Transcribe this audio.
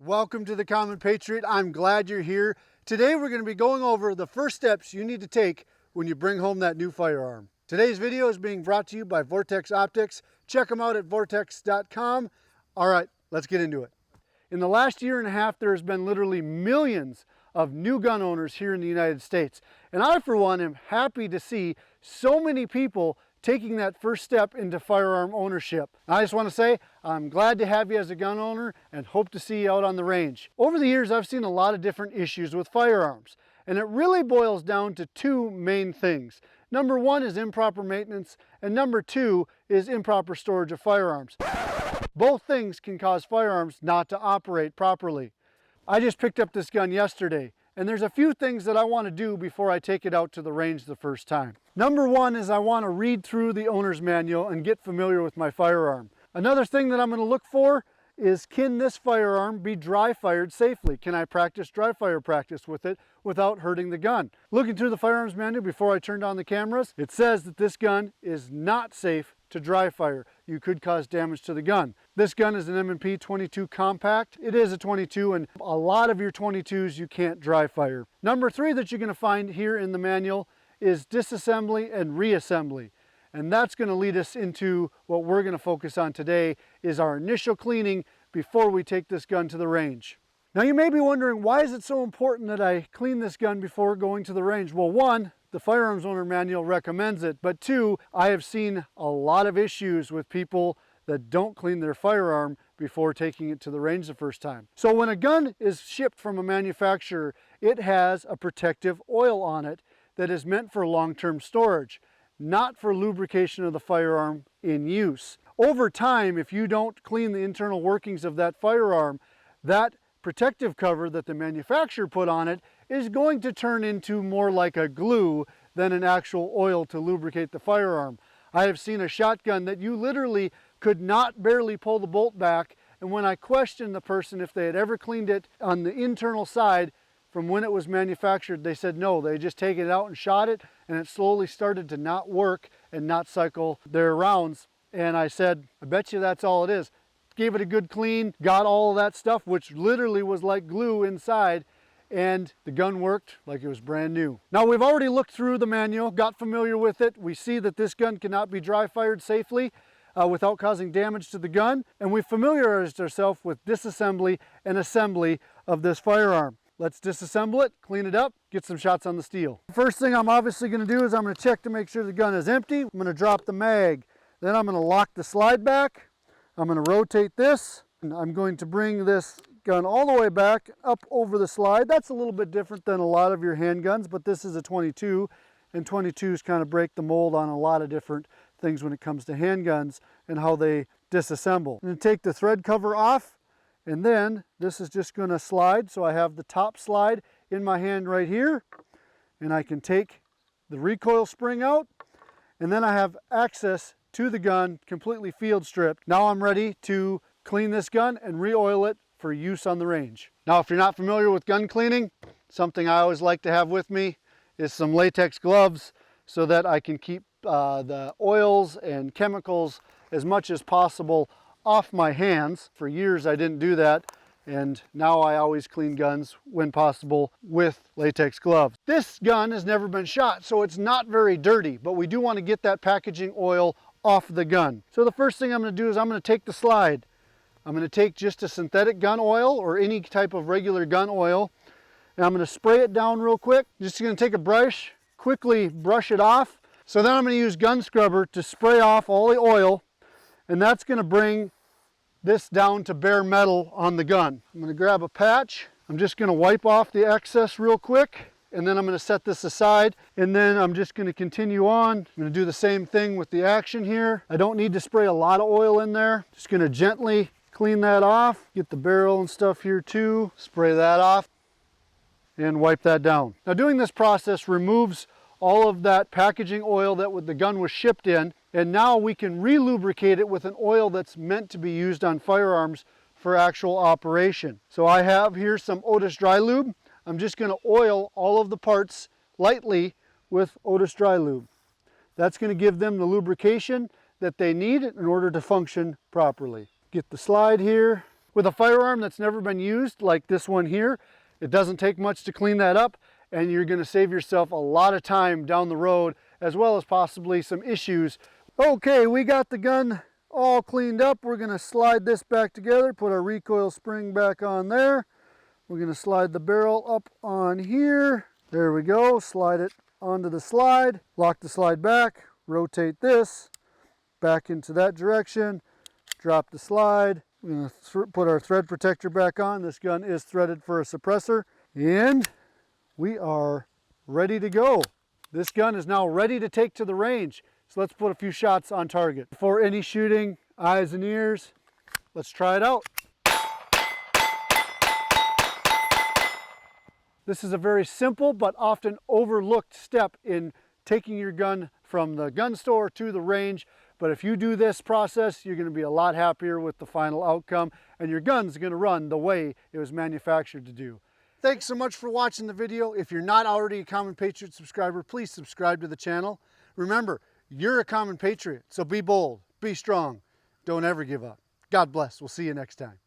Welcome to the Common Patriot. I'm glad you're here. Today we're going to be going over the first steps you need to take when you bring home that new firearm. Today's video is being brought to you by Vortex Optics. Check them out at vortex.com. All right, let's get into it. In the last year and a half, there has been literally millions of new gun owners here in the United States. And I, for one, am happy to see so many people taking that first step into firearm ownership. I just want to say I'm glad to have you as a gun owner and hope to see you out on the range. Over the years, I've seen a lot of different issues with firearms, and it really boils down to two main things. Number one is improper maintenance, and number two is improper storage of firearms. Both things can cause firearms not to operate properly. I just picked up this gun yesterday, and there's a few things that I want to do before I take it out to the range the first time. Number one is I want to read through the owner's manual and get familiar with my firearm. Another thing that I'm going to look for is, can this firearm be dry fired safely? Can I practice dry fire practice with it without hurting the gun? Looking through the firearms manual before I turned on the cameras, it says that this gun is not safe to dry fire. You could cause damage to the gun. This gun is an M&P 22 compact. It is a 22, and a lot of your 22s you can't dry fire. Number three that you're going to find here in the manual is disassembly and reassembly. And that's going to lead us into what we're going to focus on today, is our initial cleaning before we take this gun to the range. Now you may be wondering, why is it so important that I clean this gun before going to the range? Well, one, the firearms owner manual recommends it, but two, I have seen a lot of issues with people that don't clean their firearm before taking it to the range the first time. So when a gun is shipped from a manufacturer, it has a protective oil on it that is meant for long-term storage, not for lubrication of the firearm in use. Over time, if you don't clean the internal workings of that firearm, that protective cover that the manufacturer put on it is going to turn into more like a glue than an actual oil to lubricate the firearm. I have seen a shotgun that you literally could not barely pull the bolt back, and when I questioned the person if they had ever cleaned it on the internal side from when it was manufactured, they said no, they just taken it out and shot it, and it slowly started to not work and not cycle their rounds. And I said, I bet you that's all it is. Gave it a good clean, got all of that stuff, which literally was like glue inside, and the gun worked like it was brand new. Now we've already looked through the manual, got familiar with it. We see that this gun cannot be dry fired safely without causing damage to the gun, and we've familiarized ourselves with disassembly and assembly of this firearm. Let's disassemble it, clean it up, get some shots on the steel. First thing I'm obviously going to do is I'm going to check to make sure the gun is empty. I'm going to drop the mag. Then I'm going to lock the slide back. I'm going to rotate this, and I'm going to bring this gun all the way back up over the slide. That's a little bit different than a lot of your handguns, but this is a 22, and 22s kind of break the mold on a lot of different things when it comes to handguns and how they disassemble. I'm going to take the thread cover off, and then this is just going to slide. So I have the top slide in my hand right here, and I can take the recoil spring out, and then I have access to the gun completely field stripped. Now I'm ready to clean this gun and re-oil it for use on the range. Now, if you're not familiar with gun cleaning, something I always like to have with me is some latex gloves so that I can keep the oils and chemicals as much as possible off my hands. For years I didn't do that, and now I always clean guns when possible with latex gloves. This gun has never been shot, so it's not very dirty, but we do want to get that packaging oil off the gun. So the first thing I'm going to do is I'm going to take the slide. I'm going to take just a synthetic gun oil or any type of regular gun oil, and I'm going to spray it down real quick. Just going to take a brush, quickly brush it off. So then I'm going to use gun scrubber to spray off all the oil, and that's going to bring this down to bare metal on the gun. I'm going to grab a patch. I'm just going to wipe off the excess real quick, and then I'm going to set this aside, and then I'm just going to continue on. I'm going to do the same thing with the action here. I don't need to spray a lot of oil in there. Just going to gently clean that off. Get the barrel and stuff here too. Spray that off and wipe that down. Now doing this process removes all of that packaging oil that the gun was shipped in, and now we can re-lubricate it with an oil that's meant to be used on firearms for actual operation. So I have here some Otis Dry Lube. I'm just going to oil all of the parts lightly with Otis Dry Lube. That's going to give them the lubrication that they need in order to function properly. Get the slide here, With a firearm that's never been used, like this one here, it doesn't take much to clean that up, and you're going to save yourself a lot of time down the road, as well as possibly some issues. Okay, we got the gun all cleaned up. We're going to slide this back together, put our recoil spring back on there. We're going to slide the barrel up on here. There we go. Slide it onto the slide. Lock the slide back. Rotate this back into that direction. Drop the slide. We're going to put our thread protector back on. This gun is threaded for a suppressor. And we are ready to go. This gun is now ready to take to the range. So let's put a few shots on target. Before any shooting, eyes and ears, let's try it out. This is a very simple but often overlooked step in taking your gun from the gun store to the range. But if you do this process, you're going to be a lot happier with the final outcome, and your gun's going to run the way it was manufactured to do. Thanks so much for watching the video. If you're not already a Common Patriot subscriber, please subscribe to the channel. Remember, you're a Common Patriot, so be bold, be strong, don't ever give up. God bless. We'll see you next time.